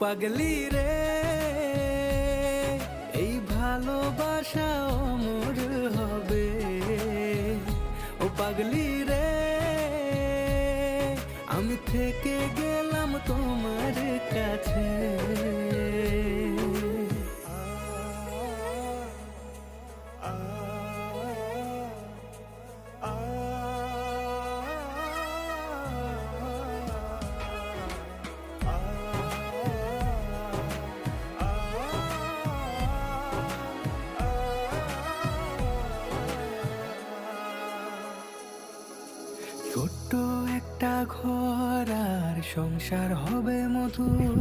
পাগলি রে, এই ভালোবাসা অমর হবে। ও পাগলি রে, আমি থেকে গেলাম তোমার কাছে। ছোট্ট একটা ঘর আর সংসার হবে মধুর।